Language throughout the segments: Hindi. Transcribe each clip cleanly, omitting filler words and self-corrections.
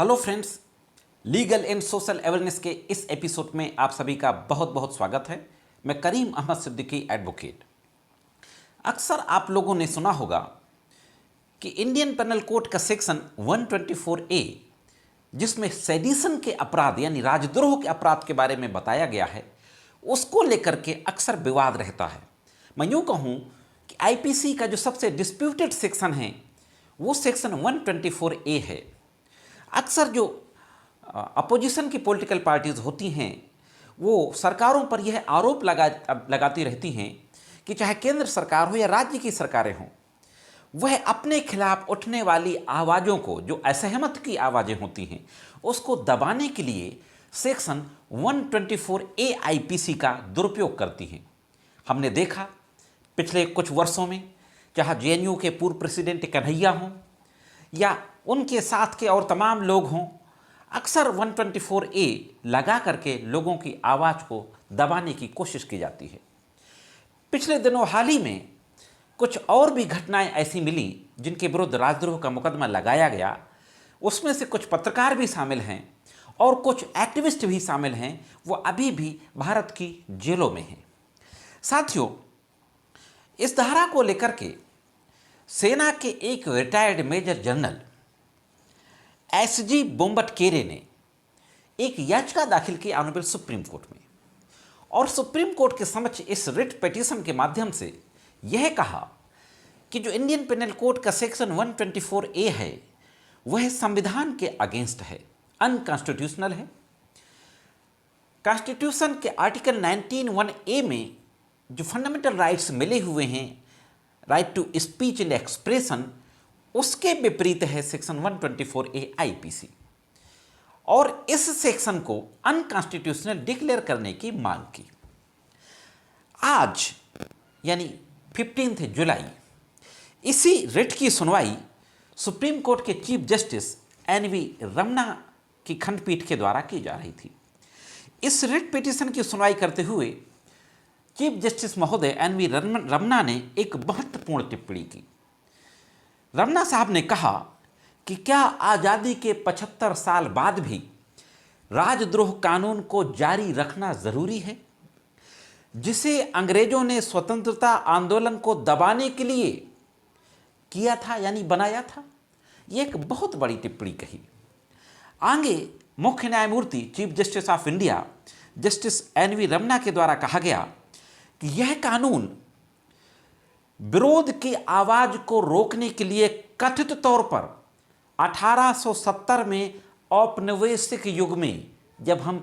Hello friends, legal and social awareness के इस एपिसोड में आप सभी का बहुत बहुत स्वागत है। मैं करीम अहमद सिद्दीकी एडवोकेट। अक्सर आप लोगों ने सुना होगा कि इंडियन पेनल कोड का सेक्शन 124A, जिसमें सेडिशन के अपराध यानी राजद्रोह के अपराध के बारे में बताया गया है, उसको लेकर के अक्सर विवाद रहता है। मैं यूँ कहूँ कि आईपीसी का जो सबसे डिस्प्यूटेड सेक्शन है वो सेक्शन 124A है। अक्सर जो अपोजिशन की पॉलिटिकल पार्टीज होती हैं वो सरकारों पर यह आरोप लगाती रहती हैं कि चाहे केंद्र सरकार हो या राज्य की सरकारें हों, वह अपने खिलाफ उठने वाली आवाज़ों को, जो असहमत की आवाज़ें होती हैं, उसको दबाने के लिए सेक्शन 124A आईपीसी का दुरुपयोग करती हैं। हमने देखा पिछले कुछ वर्षों में, चाहे जेएनयू के पूर्व प्रेसिडेंट कन्हैया हों या उनके साथ के और तमाम लोग हों, अक्सर 124A लगा करके लोगों की आवाज़ को दबाने की कोशिश की जाती है। पिछले दिनों हाल ही में कुछ और भी घटनाएं ऐसी मिली जिनके विरुद्ध राजद्रोह का मुकदमा लगाया गया। उसमें से कुछ पत्रकार भी शामिल हैं और कुछ एक्टिविस्ट भी शामिल हैं। वो अभी भी भारत की जेलों में हैं। साथियों, इस धारा को लेकर के सेना के एक रिटायर्ड मेजर जनरल एसजी बोम्बटकेरे ने एक याचिका दाखिल की ऑनरेबल सुप्रीम कोर्ट में, और सुप्रीम कोर्ट के समक्ष इस रिट पिटीशन के माध्यम से यह कहा कि जो इंडियन पेनल कोड का सेक्शन 124A है वह संविधान के अगेंस्ट है, अनकॉन्स्टिट्यूशनल है। कॉन्स्टिट्यूशन के आर्टिकल 19(1)A में जो फंडामेंटल राइट्स मिले हुए हैं, right to speech and expression, उसके विपरीत है सेक्शन 124A आईपीसी, और इस सेक्शन को अनकॉन्स्टिट्यूशनल डिक्लेयर करने की मांग की। आज यानी 15 जुलाई इसी रिट की सुनवाई सुप्रीम कोर्ट के चीफ जस्टिस एनवी रमना की खंडपीठ के द्वारा की जा रही थी। इस रिट पिटीशन की सुनवाई करते हुए चीफ जस्टिस महोदय एनवी रमना ने एक महत्वपूर्ण टिप्पणी की। रमना साहब ने कहा कि क्या आज़ादी के 75 साल बाद भी राजद्रोह कानून को जारी रखना ज़रूरी है, जिसे अंग्रेज़ों ने स्वतंत्रता आंदोलन को दबाने के लिए किया था यानी बनाया था। ये एक बहुत बड़ी टिप्पणी कही। आगे मुख्य न्यायमूर्ति chief justice of India justice NV Ramana के द्वारा कहा गया कि यह कानून विरोध की आवाज़ को रोकने के लिए कथित तौर पर 1870 में औपनिवेशिक युग में, जब हम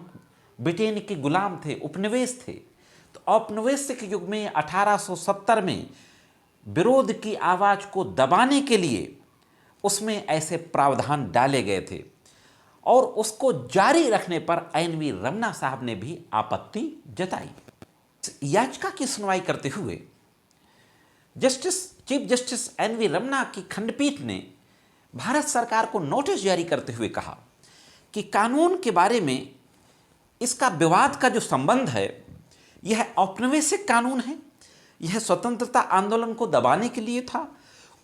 ब्रिटेन के गुलाम थे, उपनिवेश थे, तो औपनिवेशिक युग में 1870 में विरोध की आवाज़ को दबाने के लिए उसमें ऐसे प्रावधान डाले गए थे, और उसको जारी रखने पर एनवी रमना साहब ने भी आपत्ति जताई। याचिका की सुनवाई करते हुए चीफ जस्टिस एनवी रमना की खंडपीठ ने भारत सरकार को नोटिस जारी करते हुए कहा कि कानून के बारे में इसका विवाद का जो संबंध है, यह औपनिवेशिक कानून है, यह स्वतंत्रता आंदोलन को दबाने के लिए था।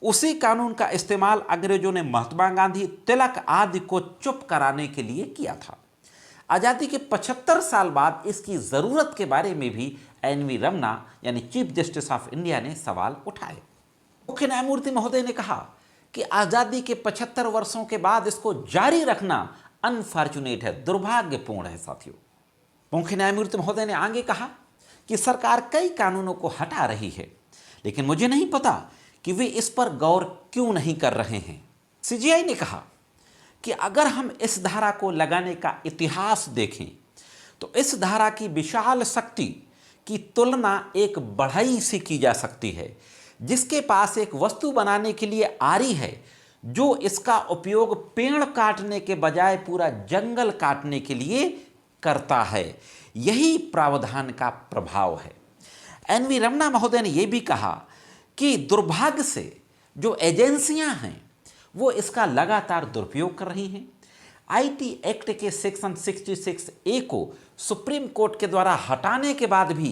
उसी कानून का इस्तेमाल अंग्रेजों ने महात्मा गांधी, तिलक आदि को चुप कराने के लिए किया था। आज़ादी के 75 साल बाद इसकी ज़रूरत के बारे में भी एनवी रमना यानी चीफ जस्टिस ऑफ इंडिया ने सवाल उठाए। मुख्य न्यायमूर्ति महोदय ने कहा कि आज़ादी के 75 वर्षों के बाद इसको जारी रखना अनफॉर्चुनेट है, दुर्भाग्यपूर्ण है। साथियों, मुख्य न्यायमूर्ति महोदय ने आगे कहा कि सरकार कई कानूनों को हटा रही है, लेकिन मुझे नहीं पता कि वे इस पर गौर क्यों नहीं कर रहे हैं। सीजेआई ने कहा कि अगर हम इस धारा को लगाने का इतिहास देखें तो इस धारा की विशाल शक्ति की तुलना एक बढ़ई से की जा सकती है, जिसके पास एक वस्तु बनाने के लिए आरी है, जो इसका उपयोग पेड़ काटने के बजाय पूरा जंगल काटने के लिए करता है। यही प्रावधान का प्रभाव है। एनवी रमना महोदय ने यह भी कहा कि दुर्भाग्य से जो एजेंसियां हैं वो इसका लगातार दुरुपयोग कर रही हैं। आईटी एक्ट के सेक्शन 66A को सुप्रीम कोर्ट के द्वारा हटाने के बाद भी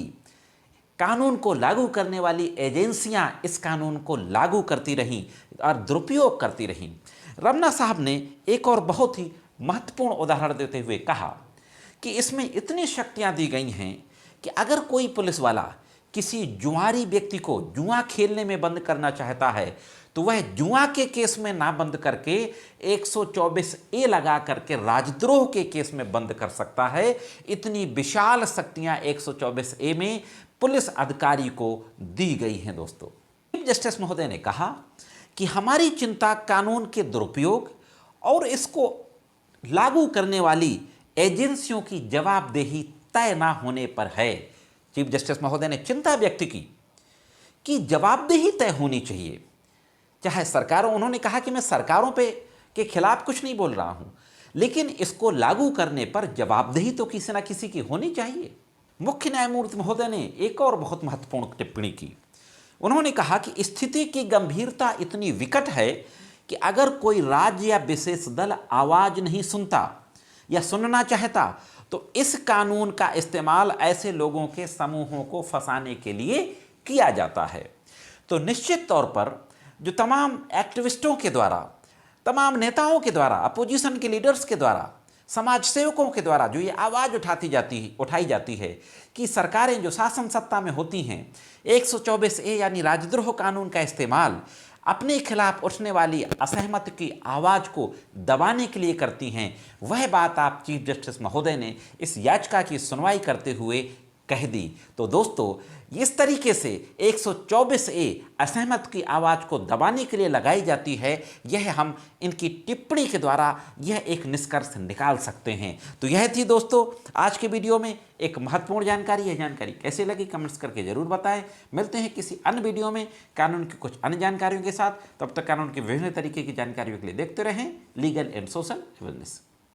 कानून को लागू करने वाली एजेंसियां इस कानून को लागू करती रहीं और दुरुपयोग करती रहीं। रमना साहब ने एक और बहुत ही महत्वपूर्ण उदाहरण देते हुए कहा कि इसमें इतनी शक्तियां दी गई हैं कि अगर कोई पुलिस वाला किसी जुआरी व्यक्ति को जुआ खेलने में बंद करना चाहता है तो वह जुआ के केस में ना बंद करके 124A लगा करके राजद्रोह के केस में बंद कर सकता है। इतनी विशाल शक्तियां 124A में पुलिस अधिकारी को दी गई हैं। दोस्तों, चीफ जस्टिस महोदय ने कहा कि हमारी चिंता कानून के दुरुपयोग और इसको लागू करने वाली एजेंसियों की जवाबदेही तय ना होने पर है। चीफ जस्टिस महोदय ने चिंता व्यक्त की कि जवाबदेही तय होनी चाहिए, चाहे सरकारों, उन्होंने कहा कि मैं सरकारों के खिलाफ कुछ नहीं बोल रहा हूं, लेकिन इसको लागू करने पर जवाबदेही तो किसी ना किसी की होनी चाहिए। मुख्य न्यायमूर्ति महोदय ने एक और बहुत महत्वपूर्ण टिप्पणी की। उन्होंने कहा कि स्थिति की गंभीरता इतनी विकट है कि अगर कोई राज्य या विशेष दल आवाज नहीं सुनता या सुनना चाहता तो इस कानून का इस्तेमाल ऐसे लोगों के समूहों को फंसाने के लिए किया जाता है। तो निश्चित तौर पर जो तमाम एक्टिविस्टों के द्वारा, तमाम नेताओं के द्वारा, अपोजिशन के लीडर्स के द्वारा, समाज सेवकों के द्वारा जो ये आवाज़ उठाई जाती है कि सरकारें जो शासन सत्ता में होती हैं 124A यानी राजद्रोह कानून का इस्तेमाल अपने खिलाफ उठने वाली असहमत की आवाज़ को दबाने के लिए करती हैं, वह बात आप चीफ जस्टिस महोदय ने इस याचिका की सुनवाई करते हुए कह दी। तो दोस्तों, इस तरीके से 124A असहमत की आवाज़ को दबाने के लिए लगाई जाती है, यह हम इनकी टिप्पणी के द्वारा यह एक निष्कर्ष निकाल सकते हैं। तो यह थी दोस्तों आज के वीडियो में एक महत्वपूर्ण जानकारी। यह जानकारी कैसे लगी कमेंट्स करके ज़रूर बताएं। मिलते हैं किसी अन्य वीडियो में कानून की कुछ अन्य जानकारियों के साथ। तब तक कानून के विभिन्न तरीके की जानकारियों के लिए देखते रहें लीगल एंड सोशल अवेयरनेस।